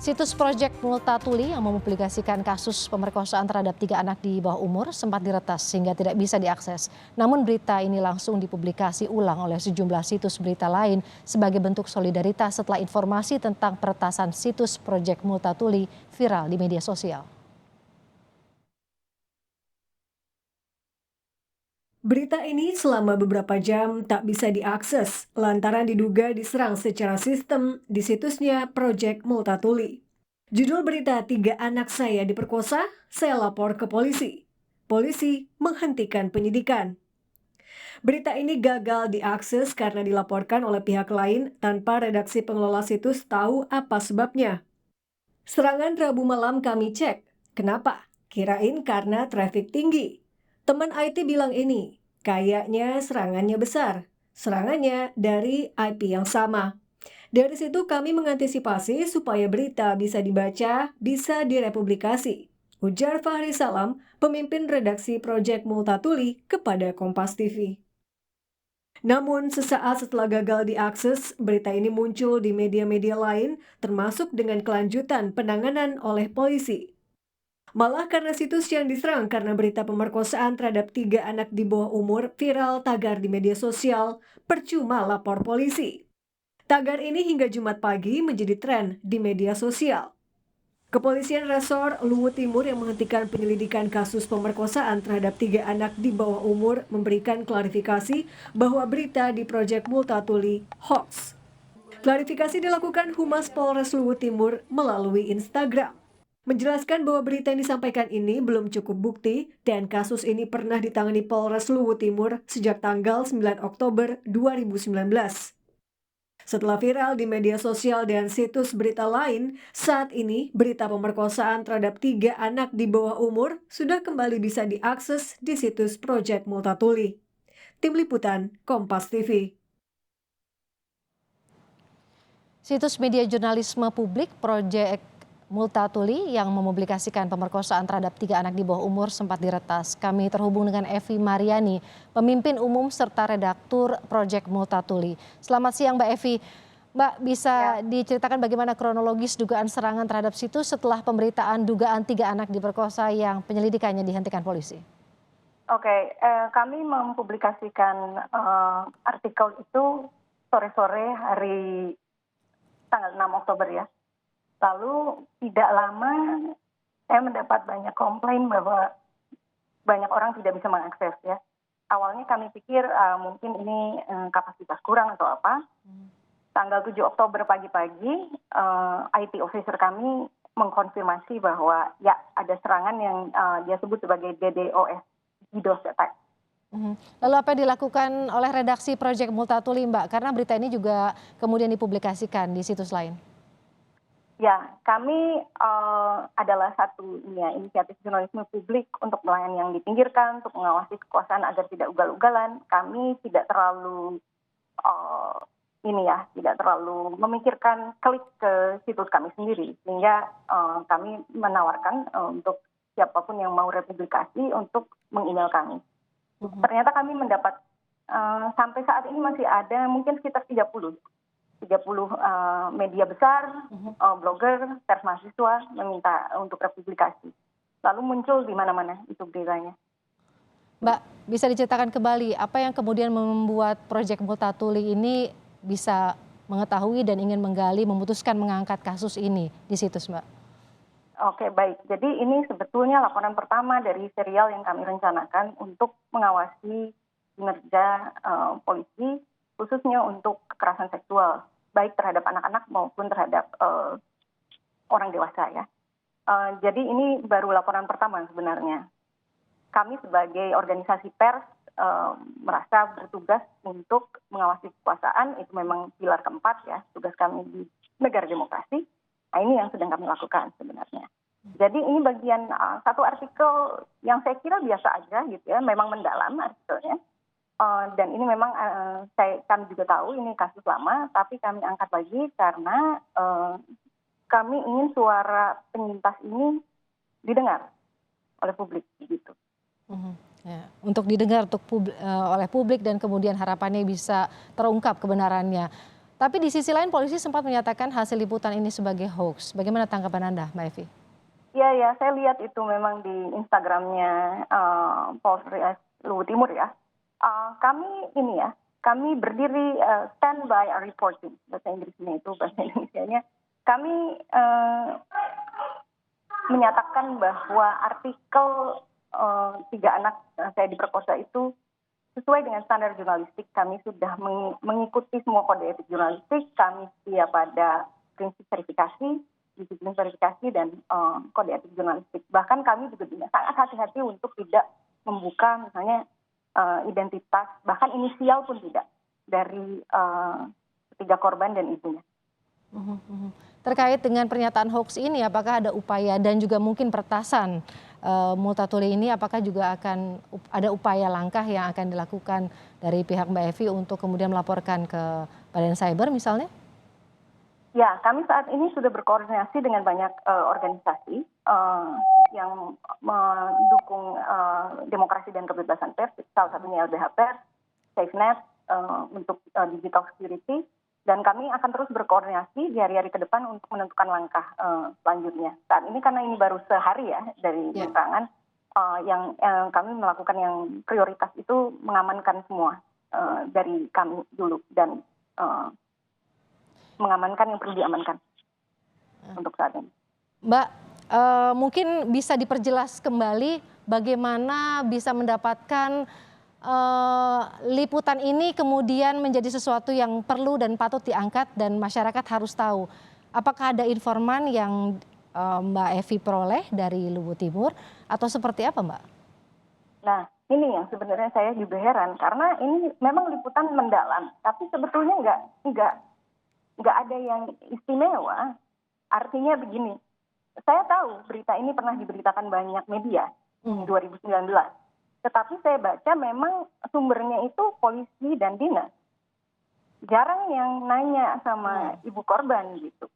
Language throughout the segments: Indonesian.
Situs Project Multatuli yang mempublikasikan kasus pemerkosaan terhadap 3 anak di bawah umur sempat diretas sehingga tidak bisa diakses. Namun berita ini langsung dipublikasi ulang oleh sejumlah situs berita lain sebagai bentuk solidaritas setelah informasi tentang peretasan situs Project Multatuli viral di media sosial. Berita ini selama beberapa jam tak bisa diakses lantaran diduga diserang secara sistem di situsnya Project Multatuli. Judul berita 3 anak saya diperkosa, saya lapor ke polisi. Polisi menghentikan penyidikan. Berita ini gagal diakses karena dilaporkan oleh pihak lain tanpa redaksi pengelola situs tahu apa sebabnya. Serangan Rabu malam kami cek. Kenapa? Kirain karena traffic tinggi. Teman IT bilang ini, kayaknya serangannya besar. Serangannya dari IP yang sama. Dari situ kami mengantisipasi supaya berita bisa dibaca, bisa direpublikasi. Ujar Fahri Salam, pemimpin redaksi Project Multatuli kepada Kompas TV. Namun sesaat setelah gagal diakses, berita ini muncul di media-media lain, termasuk dengan kelanjutan penanganan oleh polisi. Malah karena situs yang diserang karena berita pemerkosaan terhadap 3 anak di bawah umur viral tagar di media sosial, percuma lapor polisi. Tagar ini hingga Jumat pagi menjadi tren di media sosial. Kepolisian Resor Luwu Timur yang menghentikan penyelidikan kasus pemerkosaan terhadap 3 anak di bawah umur memberikan klarifikasi bahwa berita di Project Multatuli hoax. Klarifikasi dilakukan Humas Polres Luwu Timur melalui Instagram. Menjelaskan bahwa berita yang disampaikan ini belum cukup bukti dan kasus ini pernah ditangani Polres Luwu Timur sejak tanggal 9 Oktober 2019. Setelah viral di media sosial dan situs berita lain, saat ini berita pemerkosaan terhadap 3 anak di bawah umur sudah kembali bisa diakses di situs Project Multatuli. Tim Liputan, Kompas TV. Situs media jurnalisme publik Project Multatuli yang mempublikasikan pemerkosaan terhadap 3 anak di bawah umur sempat diretas. Kami terhubung dengan Evi Mariani, pemimpin umum serta redaktur Project Multatuli. Selamat siang Mbak Evi. Mbak, bisa diceritakan bagaimana kronologis dugaan serangan terhadap situs setelah pemberitaan dugaan 3 anak diperkosa yang penyelidikannya dihentikan polisi? Oke, kami mempublikasikan artikel itu sore-sore hari tanggal 6 Oktober ya. Lalu tidak lama saya mendapat banyak komplain bahwa banyak orang tidak bisa mengakses ya. Awalnya kami pikir mungkin ini kapasitas kurang atau apa. Tanggal 7 Oktober pagi-pagi IT officer kami mengkonfirmasi bahwa ya ada serangan yang dia sebut sebagai DDoS, DDoS attack. Lalu apa yang dilakukan oleh redaksi Project Multatuli Mbak? Karena berita ini juga kemudian dipublikasikan di situs lain. Ya, kami adalah satu inisiatif jurnalisme publik untuk melayani yang dipinggirkan, untuk mengawasi kekuasaan agar tidak ugal-ugalan. Kami tidak terlalu tidak terlalu memikirkan klik ke situs kami sendiri, sehingga kami menawarkan untuk siapapun yang mau republikasi untuk meng-email kami. Ternyata kami mendapat sampai saat ini masih ada mungkin sekitar 30 media besar, blogger, pers mahasiswa meminta untuk republikasi. Lalu muncul di mana-mana itu beritanya. Mbak, bisa diceritakan kembali apa yang kemudian membuat Project Multatuli ini bisa mengetahui dan ingin menggali, memutuskan mengangkat kasus ini di situs, Mbak? Oke, baik. Jadi ini sebetulnya laporan pertama dari serial yang kami rencanakan untuk mengawasi kinerja polisi, khususnya untuk kekerasan seksual, baik terhadap anak-anak maupun terhadap orang dewasa ya. Jadi ini baru laporan pertama sebenarnya. Kami sebagai organisasi pers merasa bertugas untuk mengawasi kekuasaan, itu memang pilar keempat ya, tugas kami di negara demokrasi. Nah ini yang sedang kami lakukan sebenarnya. Jadi ini bagian satu artikel yang saya kira biasa aja gitu ya, memang mendalam artikelnya. Dan ini memang kami juga tahu ini kasus lama, tapi kami angkat lagi karena kami ingin suara penyintas ini didengar oleh publik gitu. Ya, untuk didengar oleh publik dan kemudian harapannya bisa terungkap kebenarannya. Tapi di sisi lain polisi sempat menyatakan hasil liputan ini sebagai hoax. Bagaimana tanggapan Anda, Mbak Evi? Iya, ya, saya lihat itu memang di Instagramnya Polres Luwu Timur ya. Kami berdiri stand by our reporting, bahasa Inggrisnya itu, bahasa Indonesianya. Kami menyatakan bahwa artikel 3 anak saya diperkosa itu sesuai dengan standar jurnalistik. Kami sudah mengikuti semua kode etik jurnalistik, kami setia pada prinsip verifikasi, disiplin verifikasi, dan kode etik jurnalistik. Bahkan kami juga sangat hati-hati untuk tidak membuka misalnya identitas, bahkan inisial pun tidak, dari ketiga korban dan ibunya. Terkait dengan pernyataan hoax ini, apakah ada upaya dan juga mungkin pertasan Multatuli ini, apakah juga akan ada upaya langkah yang akan dilakukan dari pihak Mbak Evi untuk kemudian melaporkan ke Badan Cyber misalnya? Ya, kami saat ini sudah berkoordinasi dengan banyak organisasi yang mendukung demokrasi dan kebebasan pers, salah satunya LBH Pers, SafeNet untuk digital security, dan kami akan terus berkoordinasi di hari-hari ke depan untuk menentukan langkah selanjutnya. Saat ini karena ini baru sehari ya dari keterangan, yang kami melakukan yang prioritas itu mengamankan semua dari kami dulu, dan mengamankan yang perlu diamankan untuk saat ini. Mbak, mungkin bisa diperjelas kembali bagaimana bisa mendapatkan liputan ini kemudian menjadi sesuatu yang perlu dan patut diangkat dan masyarakat harus tahu. Apakah ada informan yang Mbak Evi peroleh dari Luwu Timur atau seperti apa, Mbak? Nah, ini yang sebenarnya saya juga heran karena ini memang liputan mendalam, tapi sebetulnya nggak ada yang istimewa. Artinya begini, saya tahu berita ini pernah diberitakan banyak media di 2019. Tetapi saya baca memang sumbernya itu polisi dan dinas. Jarang yang nanya sama ibu korban gitu.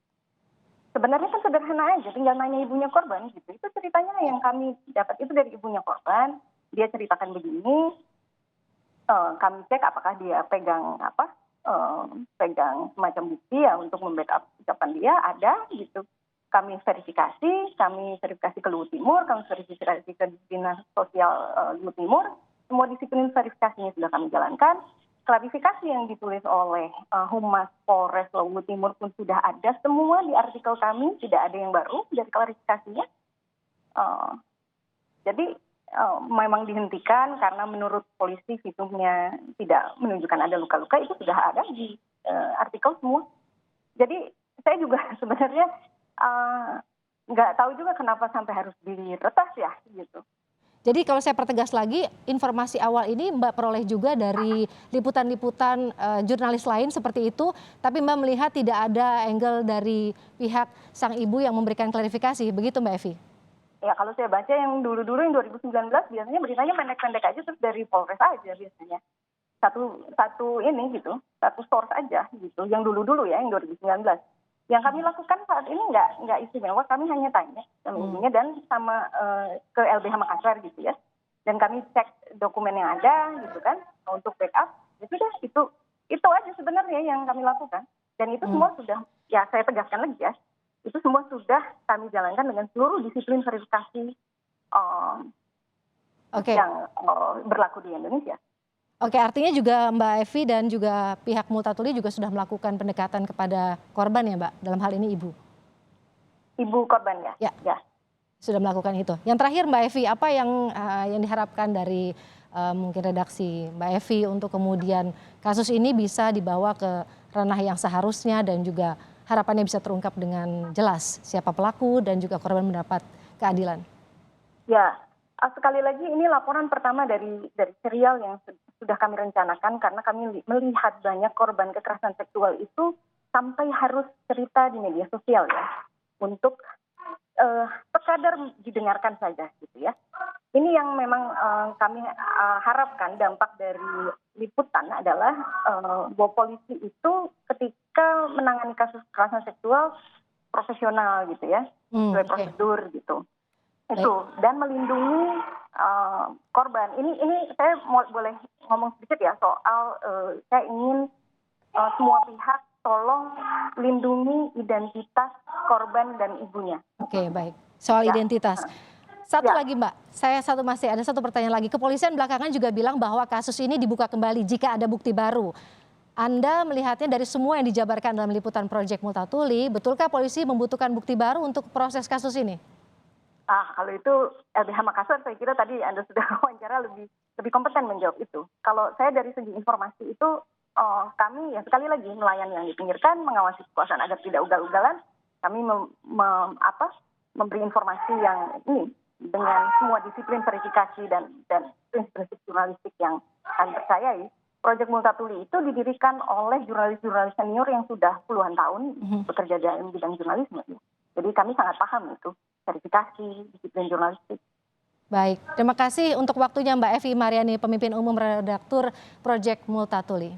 Sebenarnya kan sederhana aja, tinggal nanya ibunya korban gitu. Itu ceritanya yang kami dapat itu dari ibunya korban. Dia ceritakan begini, kami cek apakah dia pegang semacam bukti ya untuk membackup ucapan dia, ada gitu. Kami verifikasi ke Luwu Timur, kami verifikasi ke Dinas Sosial Luwu Timur, semua disiplin verifikasinya sudah kami jalankan. Klarifikasi yang ditulis oleh Humas Polres Luwu Timur pun sudah ada semua di artikel kami, tidak ada yang baru dari klarifikasinya. Jadi memang dihentikan karena menurut polisi visumnya tidak menunjukkan ada luka-luka, itu sudah ada di artikel semua. Jadi saya juga sebenarnya nggak tahu juga kenapa sampai harus diretas ya gitu. Jadi kalau saya pertegas lagi, informasi awal ini Mbak peroleh juga dari liputan-liputan jurnalis lain seperti itu, tapi Mbak melihat tidak ada angle dari pihak sang ibu yang memberikan klarifikasi, begitu Mbak Evi? Ya kalau saya baca yang dulu-dulu yang 2019 biasanya beritanya pendek-pendek aja, terus dari Polres aja biasanya. Satu ini gitu, satu source aja gitu, yang dulu-dulu ya, yang 2019. Yang kami lakukan saat ini nggak istimewa, kami hanya tanya sama ibunya dan sama ke LBH Makassar gitu ya. Dan kami cek dokumen yang ada gitu kan untuk backup. Itu aja sebenarnya yang kami lakukan. Dan itu semua sudah, ya saya tegaskan lagi ya, itu semua sudah kami jalankan dengan seluruh disiplin verifikasi yang berlaku di Indonesia. Oke, artinya juga Mbak Evi dan juga pihak Multatuli juga sudah melakukan pendekatan kepada korban ya Mbak, dalam hal ini ibu? Ibu korban ya? Ya, sudah melakukan itu. Yang terakhir Mbak Evi, apa yang diharapkan dari mungkin redaksi Mbak Evi untuk kemudian kasus ini bisa dibawa ke ranah yang seharusnya dan juga harapannya bisa terungkap dengan jelas siapa pelaku dan juga korban mendapat keadilan? Ya, sekali lagi ini laporan pertama dari serial yang sudah kami rencanakan karena kami melihat banyak korban kekerasan seksual itu sampai harus cerita di media sosial ya untuk sekadar didengarkan saja gitu ya. Ini yang memang kami harapkan dampak dari liputan adalah bahwa polisi itu ketika menangani kasus kekerasan seksual profesional gitu ya, sesuai prosedur gitu. Itu dan melindungi korban. Ini saya boleh ngomong sedikit ya soal saya ingin semua pihak tolong lindungi identitas korban dan ibunya. Oke, baik. Soal Ya. identitas. Satu Ya. lagi Mbak, masih ada satu pertanyaan lagi. Kepolisian belakangan juga bilang bahwa kasus ini dibuka kembali jika ada bukti baru. Anda melihatnya dari semua yang dijabarkan dalam liputan Proyek Multatuli, betulkah polisi membutuhkan bukti baru untuk proses kasus ini? Kalau itu LBH Makassar, saya kira tadi Anda sudah wawancara lebih kompeten menjawab itu. Kalau saya dari segi informasi itu, kami ya sekali lagi nelayan yang dipinggirkan, mengawasi kekuasaan agar tidak ugal-ugalan, kami memberi informasi yang ini dengan semua disiplin verifikasi dan prinsip-prinsip jurnalistik yang kami percayai. Proyek Multatuli itu didirikan oleh jurnalis-jurnalis senior yang sudah puluhan tahun bekerja dalam bidang jurnalisme. Jadi kami sangat paham itu, verifikasi, disiplin jurnalistik. Baik, terima kasih untuk waktunya Mbak Evi Mariani, pemimpin umum redaktur Proyek Multatuli.